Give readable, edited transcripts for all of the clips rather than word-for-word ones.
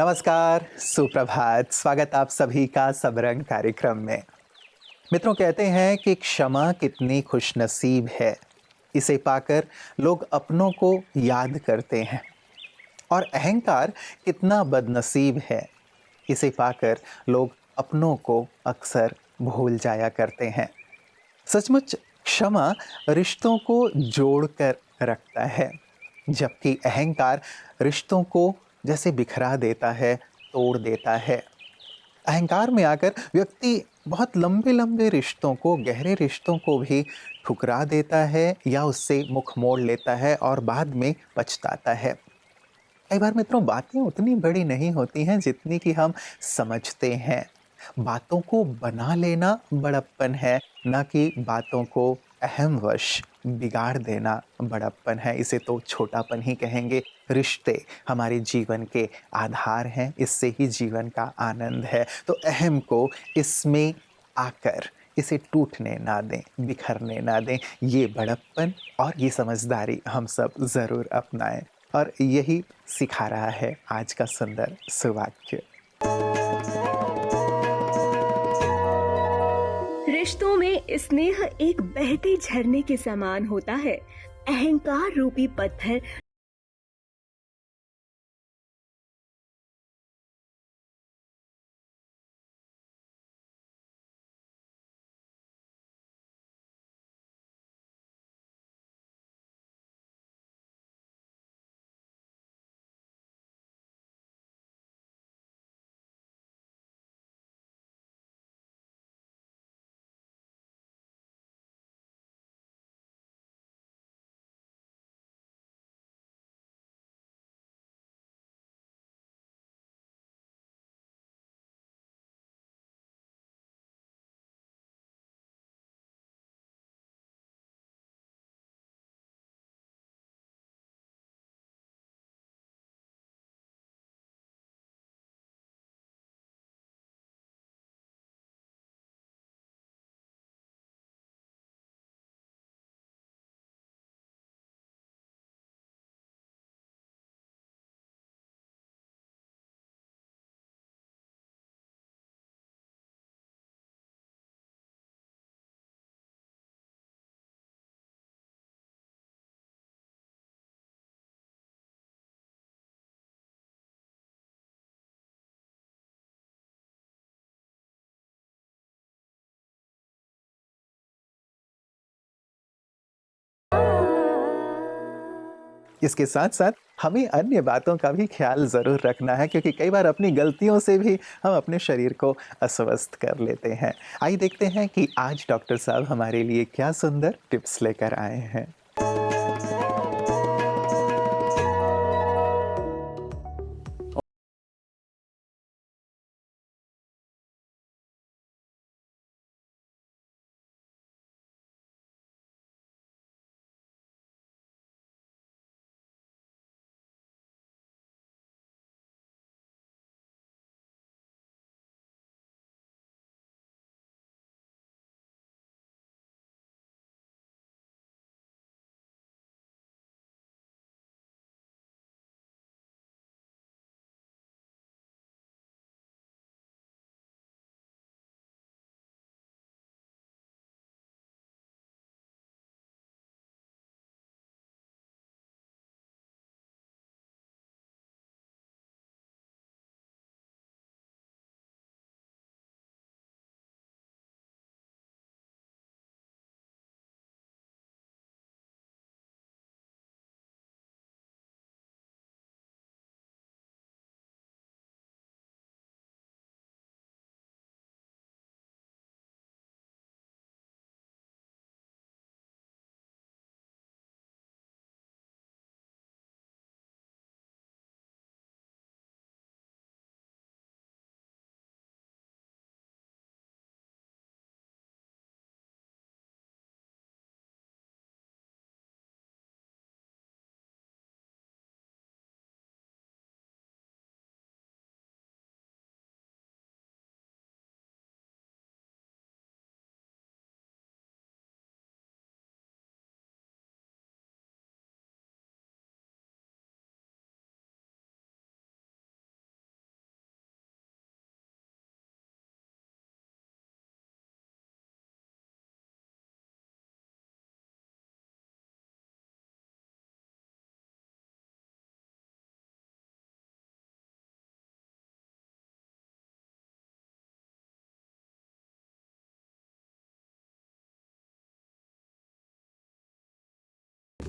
नमस्कार, सुप्रभात, स्वागत आप सभी का सबरंग कार्यक्रम में। मित्रों कहते हैं कि क्षमा कितनी खुशनसीब है, इसे पाकर लोग अपनों को याद करते हैं और अहंकार कितना बदनसीब है, इसे पाकर लोग अपनों को अक्सर भूल जाया करते हैं। सचमुच क्षमा रिश्तों को जोड़कर रखता है, जबकि अहंकार रिश्तों को जैसे बिखरा देता है, तोड़ देता है। अहंकार में आकर व्यक्ति बहुत लंबे-लंबे रिश्तों को, गहरे रिश्तों को भी ठुकरा देता है या उससे मुख मोड़ लेता है और बाद में पछताता है। कई बार मित्रों बातें उतनी बड़ी नहीं होती हैं जितनी कि हम समझते हैं। बातों को बना लेना बड़प्पन है, ना कि बातों को अहमवश बिगाड़ देना बड़प्पन है। इसे तो छोटापन ही कहेंगे। रिश्ते हमारे जीवन के आधार हैं, इससे ही जीवन का आनंद है। तो अहम को इसमें आकर इसे टूटने ना दें, बिखरने ना दें। ये बड़प्पन और ये समझदारी हम सब ज़रूर अपनाएँ। और यही सिखा रहा है आज का सुंदर सुवाक्य। रिश्तों में स्नेह एक बहते झरने के समान होता है। अहंकार रूपी पत्थर इसके साथ-साथ हमें अन्य बातों का भी ख़्याल ज़रूर रखना है, क्योंकि कई बार अपनी गलतियों से भी हम अपने शरीर को अस्वस्थ कर लेते हैं। आइए देखते हैं कि आज डॉक्टर साहब हमारे लिए क्या सुंदर टिप्स लेकर आए हैं।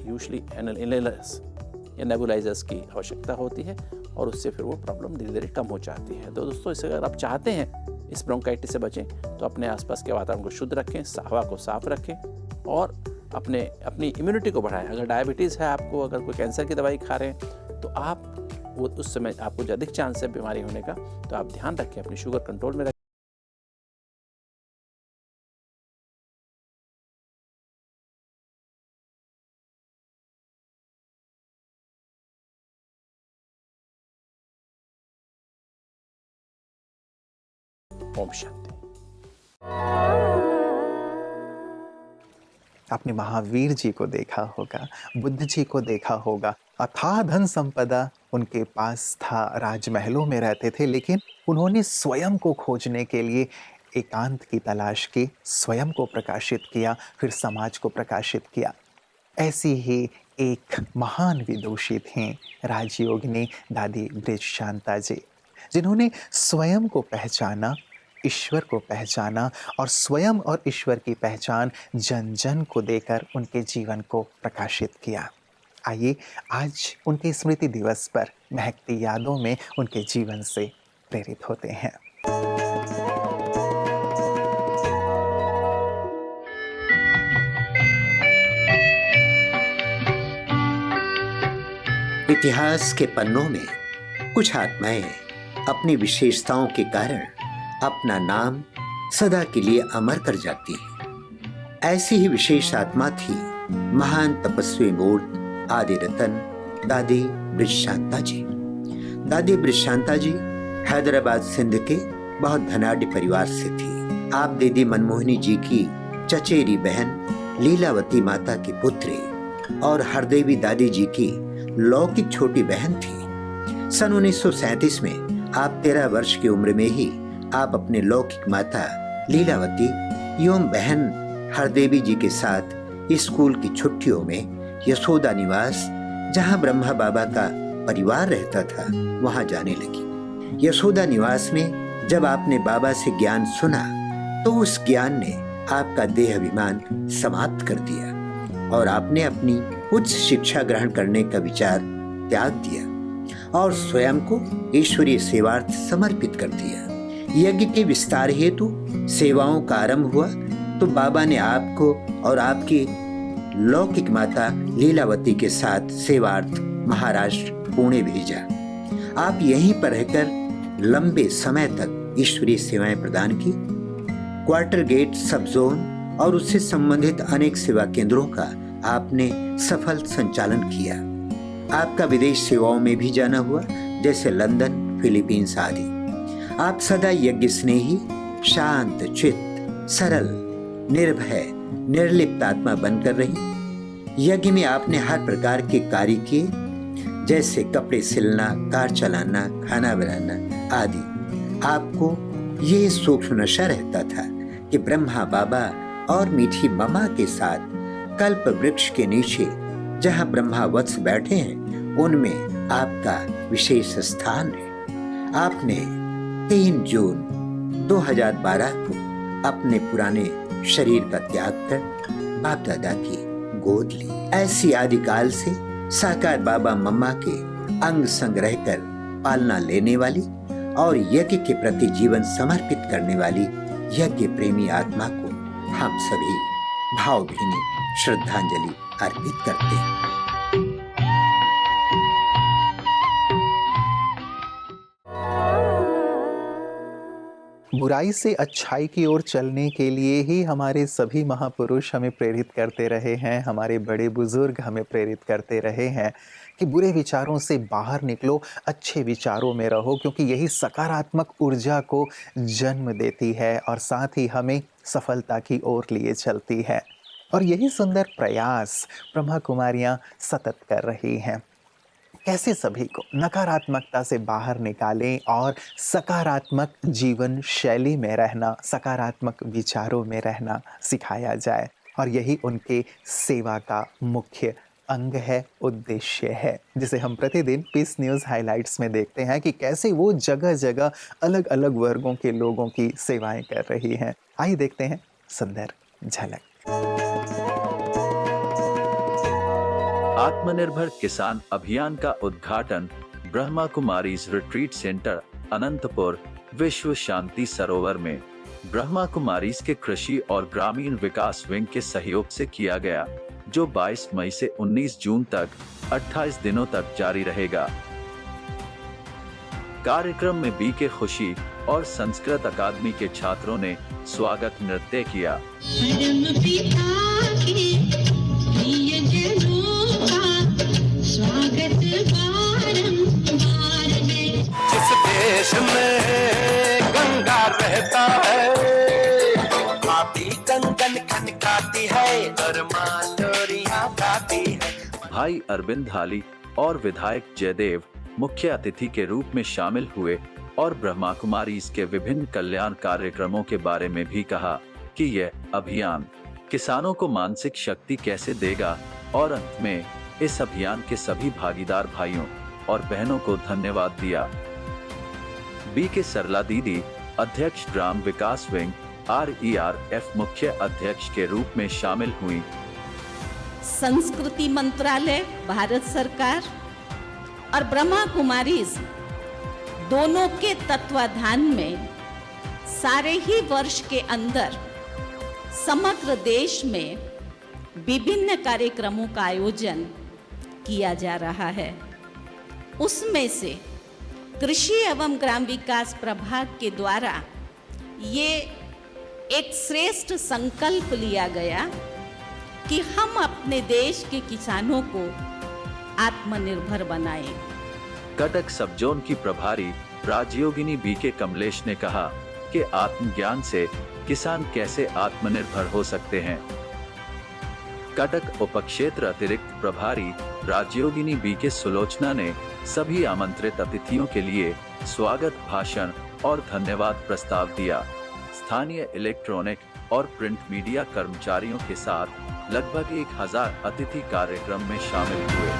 यूजुअली इनहेलर्स या नेबुलाइजर्स की आवश्यकता होती है और उससे फिर वो प्रॉब्लम धीरे धीरे कम हो जाती है। तो दोस्तों, इसे अगर आप चाहते हैं इस ब्रोंकाइटिस से बचें तो अपने आसपास के वातावरण को शुद्ध रखें, हवा को साफ रखें और अपनी इम्यूनिटी को बढ़ाएं। अगर डायबिटीज़ है आपको, अगर कोई कैंसर की दवाई खा रहे हैं तो आप वो उस समय आपको जो अधिक चांस है बीमारी होने का, तो आप ध्यान रखें, अपनी शुगर कंट्रोल में रखें। ओम शांति। आपने महावीर जी को देखा होगा, बुद्ध जी को देखा होगा, अथाह धन संपदा उनके पास था, राजमहलों में रहते थे, लेकिन उन्होंने स्वयं को खोजने के लिए एकांत की तलाश की, स्वयं को प्रकाशित किया, फिर समाज को प्रकाशित किया। ऐसी ही एक महान विदुषी थीं राजयोगिनी दादी ब्रिज शांता जी, जिन्होंने स्वयं को पहचाना, ईश्वर को पहचाना और स्वयं और ईश्वर की पहचान जन जन को देकर उनके जीवन को प्रकाशित किया। आइए आज उनके स्मृति दिवस पर महकती यादों में उनके जीवन से प्रेरित होते हैं। इतिहास के पन्नों में कुछ आत्माएं अपनी विशेषताओं के कारण अपना नाम सदा के लिए अमर कर जाती हैं। ऐसी ही विशेष आत्मा थी महान तपस्वी मूर्त आदि रतन दादी ब्रिज शांता जी। दादी ब्रिज शांता जी हैदराबाद सिंध के बहुत धनाढ्य परिवार से थी। आप दीदी मनमोहिनी जी की चचेरी बहन लीलावती माता की पुत्री और हरदेवी दादी जी की लौकिक छोटी बहन थी। सन 1937 में आप 13 वर्ष की उम्र में ही आप अपने लौकिक माता लीलावती एवं बहन हरदेवी जी के साथ स्कूल की छुट्टियों में यशोदा निवास, जहां ब्रह्मा बाबा का परिवार रहता था, वहां जाने लगी। यशोदा निवास में जब आपने बाबा से ज्ञान सुना तो उस ज्ञान ने आपका देह अभिमान समाप्त कर दिया और आपने अपनी उच्च शिक्षा ग्रहण करने का विचार त्याग दिया और स्वयं को ईश्वरीय सेवार्थ समर्पित कर दिया। यज्ञ के विस्तार हेतु सेवाओं का आरंभ हुआ तो बाबा ने आपको और आपकी लौकिक माता लीलावती के साथ सेवार्थ महाराष्ट्र पुणे भेजा। आप यहीं पर रहकर लंबे समय तक ईश्वरीय सेवाएं प्रदान की। क्वार्टर गेट सब जोन और उससे संबंधित अनेक सेवा केंद्रों का आपने सफल संचालन किया। आपका विदेश सेवाओं में भी जाना हुआ, जैसे लंदन, फिलीपींस आदि। आप सदा यज्ञ स्नेही, शांत चित्त, सरल, निर्भय, निर्लिप्त आत्मा बनकर रही। यज्ञ में आपने हर प्रकार के कार्य किए, जैसे कपड़े सिलना, कार चलाना, खाना बनाना आदि। आपको यह सूक्ष्म नशा रहता था कि ब्रह्मा बाबा और मीठी ममा के साथ कल्प वृक्ष के नीचे जहां ब्रह्मा वत्स बैठे हैं, उनमें आपका विशेष स्थान है। आपने 3 जून 2012 को अपने पुराने शरीर का त्याग कर बाप दादा की गोद ली। ऐसी आदिकाल से साकार बाबा मम्मा के अंग संग रहकर पालना लेने वाली और यज्ञ के प्रति जीवन समर्पित करने वाली यज्ञ प्रेमी आत्मा को हम सभी भावभीनी श्रद्धांजलि अर्पित करते हैं। बुराई से अच्छाई की ओर चलने के लिए ही हमारे सभी महापुरुष हमें प्रेरित करते रहे हैं, हमारे बड़े बुजुर्ग हमें प्रेरित करते रहे हैं कि बुरे विचारों से बाहर निकलो, अच्छे विचारों में रहो, क्योंकि यही सकारात्मक ऊर्जा को जन्म देती है और साथ ही हमें सफलता की ओर लिए चलती है। और यही सुंदर प्रयास ब्रह्मा कुमारियाँ सतत कर रही हैं। कैसे सभी को नकारात्मकता से बाहर निकालें और सकारात्मक जीवन शैली में रहना, सकारात्मक विचारों में रहना सिखाया जाए। और यही उनके सेवा का मुख्य अंग है, उद्देश्य है, जिसे हम प्रतिदिन पीस न्यूज़ हाइलाइट्स में देखते हैं कि कैसे वो जगह जगह अलग अलग वर्गों के लोगों की सेवाएं कर रही हैं। आइए देखते हैं सुंदर झलक। आत्मनिर्भर किसान अभियान का उद्घाटन ब्रह्मा कुमारीज रिट्रीट सेंटर अनंतपुर विश्व शांति सरोवर में ब्रह्मा कुमारीज के कृषि और ग्रामीण विकास विंग के सहयोग से किया गया, जो 22 मई से 19 जून तक 28 दिनों तक जारी रहेगा। कार्यक्रम में बीके खुशी और संस्कृत अकादमी के छात्रों ने स्वागत नृत्य किया। जिस देश में गंगा रहता है, आती कंगन खनकाती है और मालोरियां गाती है। भाई अरविंद हाली और विधायक जयदेव मुख्य अतिथि के रूप में शामिल हुए और ब्रह्मा कुमारीज के विभिन्न कल्याण कार्यक्रमों के बारे में भी कहा कि यह अभियान किसानों को मानसिक शक्ति कैसे देगा, और अंत में इस अभियान के सभी भागीदार भाइयों और बहनों को धन्यवाद दिया। बीके सरला दीदी अध्यक्ष ग्राम विकास विंग RERF मुख्य अध्यक्ष के रूप में शामिल हुई। संस्कृति मंत्रालय, भारत सरकार और ब्रह्मा कुमारीज दोनों के तत्वाधान में सारे ही वर्ष के अंदर समग्र देश में विभिन्न कार्यक्रमों का आयोजन किया जा रहा है। उसमें से कृषि एवं ग्राम विकास प्रभाग के द्वारा ये एक श्रेष्ठ संकल्प लिया गया कि हम अपने देश के किसानों को आत्मनिर्भर बनाएं। कटक सब जोन की प्रभारी राजयोगिनी बीके कमलेश ने कहा कि आत्मज्ञान से किसान कैसे आत्मनिर्भर हो सकते हैं। कटक उपक्षेत्र अतिरिक्त प्रभारी राजयोगिनी बीके सुलोचना ने सभी आमंत्रित अतिथियों के लिए स्वागत भाषण और धन्यवाद प्रस्ताव दिया। स्थानीय इलेक्ट्रॉनिक और प्रिंट मीडिया कर्मचारियों के साथ लगभग 1000 अतिथि कार्यक्रम में शामिल हुए।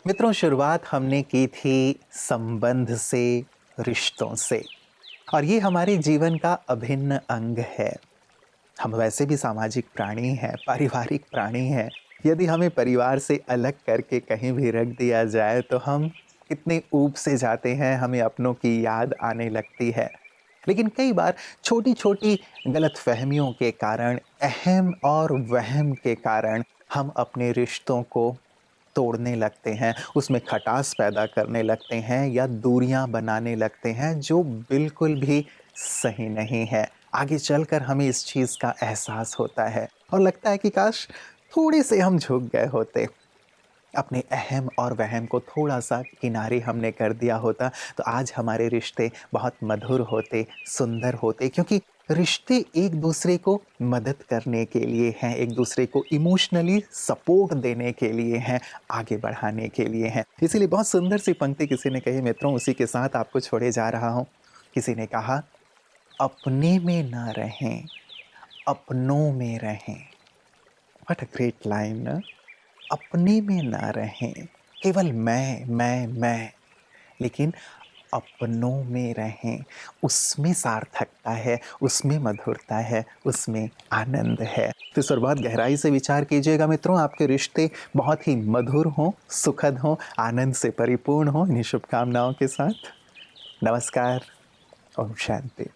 मित्रों, शुरुआत हमने की थी संबंध से, रिश्तों से, और ये हमारे जीवन का अभिन्न अंग है। हम वैसे भी सामाजिक प्राणी हैं, पारिवारिक प्राणी हैं। यदि हमें परिवार से अलग करके कहीं भी रख दिया जाए तो हम कितने ऊब से जाते हैं, हमें अपनों की याद आने लगती है। लेकिन कई बार छोटी छोटी गलतफहमियों के कारण, अहम और वहम के कारण हम अपने रिश्तों को तोड़ने लगते हैं, उसमें खटास पैदा करने लगते हैं या दूरियां बनाने लगते हैं, जो बिल्कुल भी सही नहीं है। आगे चलकर हमें इस चीज़ का एहसास होता है और लगता है कि काश थोड़े से हम झुक गए होते, अपने अहम और वहम को थोड़ा सा किनारे हमने कर दिया होता तो आज हमारे रिश्ते बहुत मधुर होते, सुंदर होते। क्योंकि रिश्ते एक दूसरे को मदद करने के लिए हैं, एक दूसरे को इमोशनली सपोर्ट देने के लिए हैं, आगे बढ़ाने के लिए हैं। इसीलिए बहुत सुंदर सी पंक्ति किसी ने कही मित्रों, उसी के साथ आपको छोड़े जा रहा हूँ। किसी ने कहा, अपने में ना रहें, अपनों में रहें। व्हाट अ ग्रेट लाइन ना। अपने में ना रहें, केवल मैं, लेकिन अपनों में रहें। उसमें सार्थकता है, उसमें मधुरता है, उसमें आनंद है। तो इस पर बहुत गहराई से विचार कीजिएगा मित्रों। आपके रिश्ते बहुत ही मधुर हों, सुखद हों, आनंद से परिपूर्ण हों। इन्हीं शुभकामनाओं के साथ नमस्कार, ओम शांति।